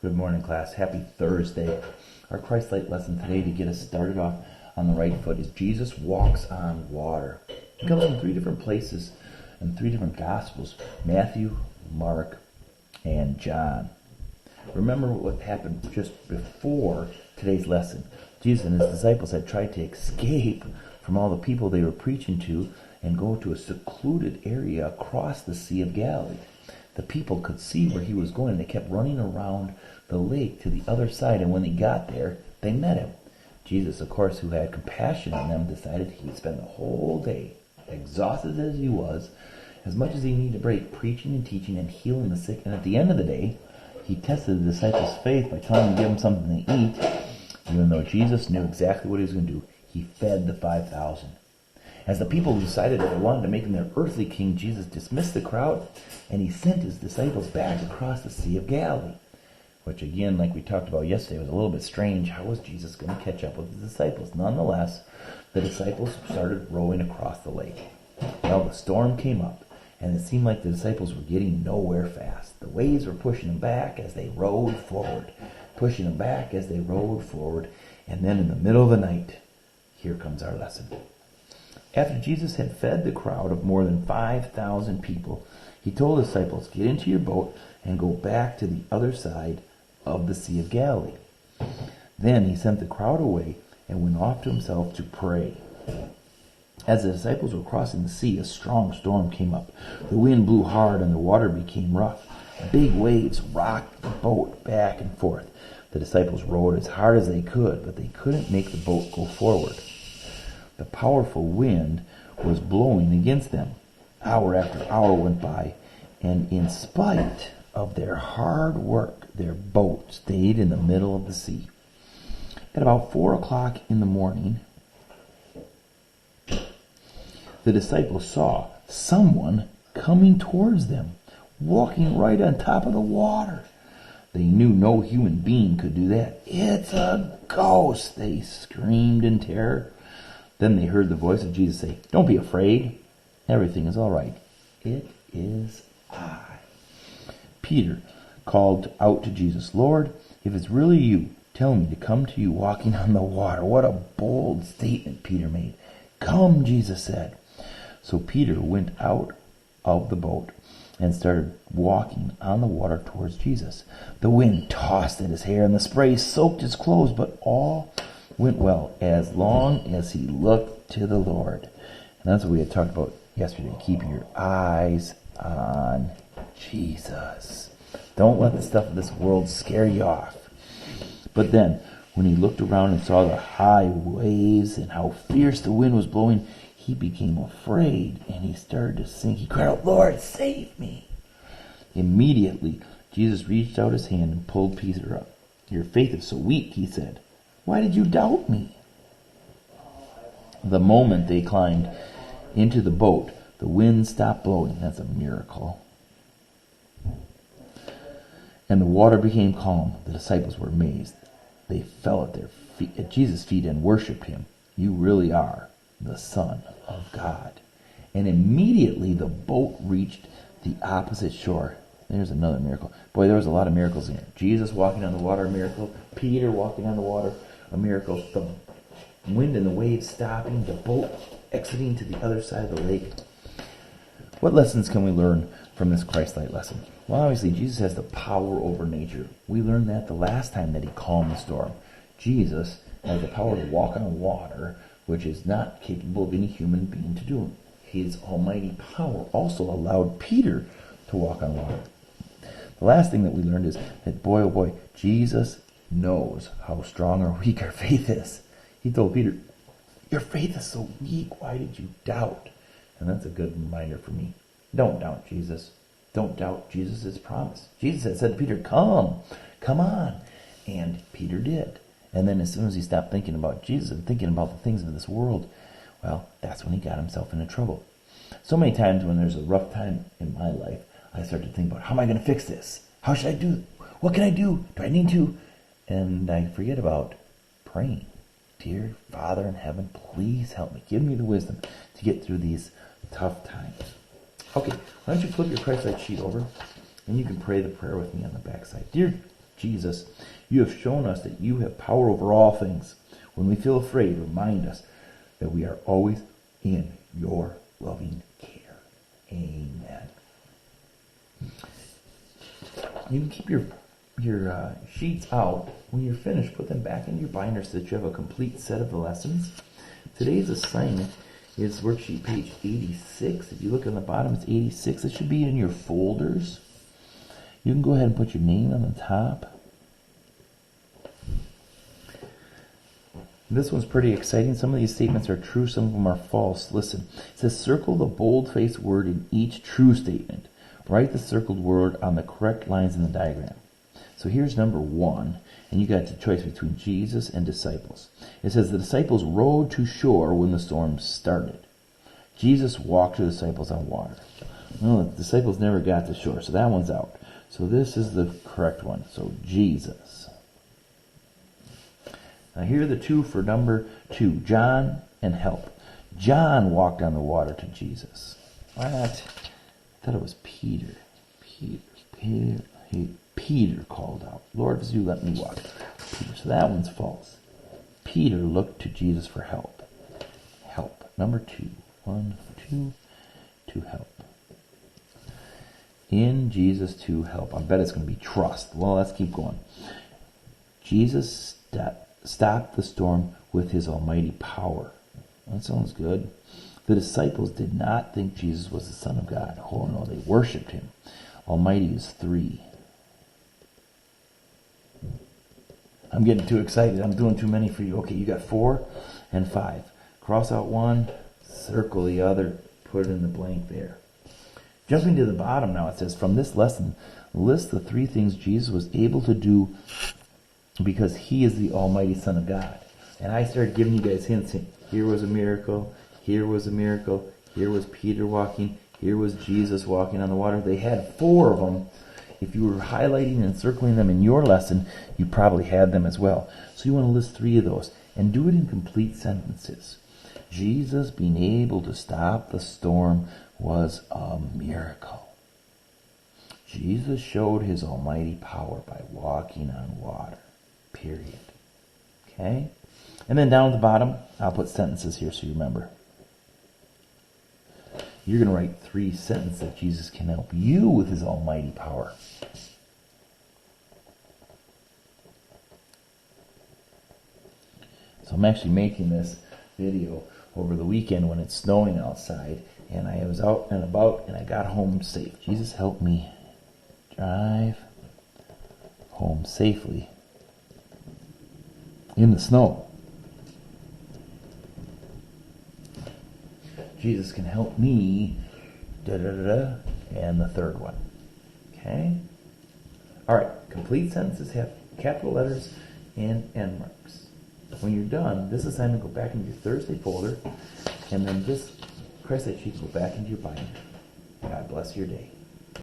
Good morning, class. Happy Thursday. Our Christ-Light lesson today to get us started off on the right foot is Jesus walks on water. It comes from three different places and three different Gospels: Matthew, Mark, and John. Remember what happened just before today's lesson. Jesus and his disciples had tried to escape from all the people they were preaching to and go to a secluded area across the Sea of Galilee. The people could see where he was going. They kept running around the lake to the other side, and when they got there, they met him. Jesus, of course, who had compassion on them, decided he would spend the whole day, exhausted as he was, as much as he needed to break, preaching and teaching and healing the sick. And at the end of the day, he tested the disciples' faith by telling them to give them something to eat. Even though Jesus knew exactly what he was going to do, he fed the 5,000. As the people decided that they wanted to make him their earthly king, Jesus dismissed the crowd, and he sent his disciples back across the Sea of Galilee. Which again, like we talked about yesterday, was a little bit strange. How was Jesus going to catch up with his disciples? Nonetheless, the disciples started rowing across the lake. Well, the storm came up, and it seemed like the disciples were getting nowhere fast. The waves were pushing them back as they rowed forward, pushing them back as they rowed forward. And then in the middle of the night, here comes our lesson. After Jesus had fed the crowd of more than 5,000 people, he told the disciples, "Get into your boat and go back to the other side of the Sea of Galilee." Then he sent the crowd away and went off to himself to pray. As the disciples were crossing the sea, a strong storm came up. The wind blew hard and the water became rough. Big waves rocked the boat back and forth. The disciples rowed as hard as they could, but they couldn't make the boat go forward. The powerful wind was blowing against them. Hour after hour went by, and in spite of their hard work, their boat stayed in the middle of the sea. At about 4 o'clock in the morning, the disciples saw someone coming towards them, walking right on top of the water. They knew no human being could do that. "It's a ghost!" they screamed in terror. Then they heard the voice of Jesus say, "Don't be afraid. Everything is all right. It is I." Peter called out to Jesus, "Lord, if it's really you, tell me to come to you walking on the water." What a bold statement Peter made. "Come," Jesus said. So Peter went out of the boat and started walking on the water towards Jesus. The wind tossed at his hair and the spray soaked his clothes, but all went well as long as he looked to the Lord. And that's what we had talked about yesterday. Keep your eyes on Jesus. Don't let the stuff of this world scare you off. But then, when he looked around and saw the high waves and how fierce the wind was blowing, he became afraid and he started to sink. He cried out, "Lord, save me." Immediately, Jesus reached out his hand and pulled Peter up. "Your faith is so weak," he said. "Why did you doubt me?" The moment they climbed into the boat, the wind stopped blowing. That's a miracle. And the water became calm. The disciples were amazed. They fell at their feet, at Jesus' feet, and worshipped him. "You really are the Son of God." And immediately the boat reached the opposite shore. There's another miracle. Boy, there was a lot of miracles in here. Jesus walking on the water, a miracle. Peter walking on the water, a miracle. The wind and the waves stopping. The boat exiting to the other side of the lake. What lessons can we learn from this Christ-Light lesson? Well, obviously, Jesus has the power over nature. We learned that the last time that he calmed the storm. Jesus has the power to walk on water, which is not capable of any human being to do. His almighty power also allowed Peter to walk on water. The last thing that we learned is that, boy, oh boy, Jesus knows how strong or weak our faith is. He told Peter, "Your faith is so weak, why did you doubt?" And that's a good reminder for me. Don't doubt Jesus. Don't doubt Jesus' promise. Jesus had said to Peter, come on. And Peter did. And then as soon as he stopped thinking about Jesus and thinking about the things of this world, well, that's when he got himself into trouble. So many times when there's a rough time in my life, I start to think about, how am I going to fix this? How should I do it? What can I do? Do I need to? And I forget about praying. Dear Father in heaven, please help me. Give me the wisdom to get through these tough times. Okay, why don't you flip your Christ-Light sheet over, and you can pray the prayer with me on the back side. Dear Jesus, you have shown us that you have power over all things. When we feel afraid, remind us that we are always in your loving care. Amen. You can keep your sheets out. When you're finished, put them back in your binder so that you have a complete set of the lessons. Today's assignment is worksheet page 86. If you look on the bottom, it's 86. It should be in your folders. You can go ahead and put your name on the top. This one's pretty exciting. Some of these statements are true, some of them are false. Listen, it says circle the bold-faced word in each true statement. Write the circled word on the correct lines in the diagram. So here's number 1, and you got the choice between Jesus and disciples. It says the disciples rowed to shore when the storm started. Jesus walked the disciples on water. No, the disciples never got to shore, so that one's out. So this is the correct one. So Jesus. Now here are the two for number 2, John and help. John walked on the water to Jesus. What? I thought it was Peter. Peter called out, Lord, if you let me walk. Peter. So that one's false. Peter looked to Jesus for help. Help. Number 2. 1, 2, to help. In Jesus to help. I bet it's going to be trust. Well, let's keep going. Jesus stopped the storm with his almighty power. That sounds good. The disciples did not think Jesus was the Son of God. Oh no, they worshipped him. Almighty is 3. I'm getting too excited. I'm doing too many for you. Okay, you got 4 and 5. Cross out one, circle the other, put it in the blank there. Jumping to the bottom now, it says, from this lesson, list the 3 things Jesus was able to do because he is the Almighty Son of God. And I started giving you guys hints. Here was a miracle. Here was a miracle. Here was Peter walking. Here was Jesus walking on the water. They had 4 of them. If you were highlighting and circling them in your lesson, you probably had them as well. So you want to list 3 of those and do it in complete sentences. Jesus being able to stop the storm was a miracle. Jesus showed his almighty power by walking on water. Period. Okay? And then down at the bottom, I'll put sentences here so you remember. You're going to write 3 sentences that Jesus can help you with his almighty power. So I'm actually making this video over the weekend when it's snowing outside, and I was out and about and I got home safe. Jesus help me drive home safely in the snow. Jesus can help me, da-da-da-da, and the third one. Okay? All right, complete sentences have capital letters and end marks. When you're done, this assignment will go back into your Thursday folder, and then this Christ-like sheet will go back into your binder. God bless your day.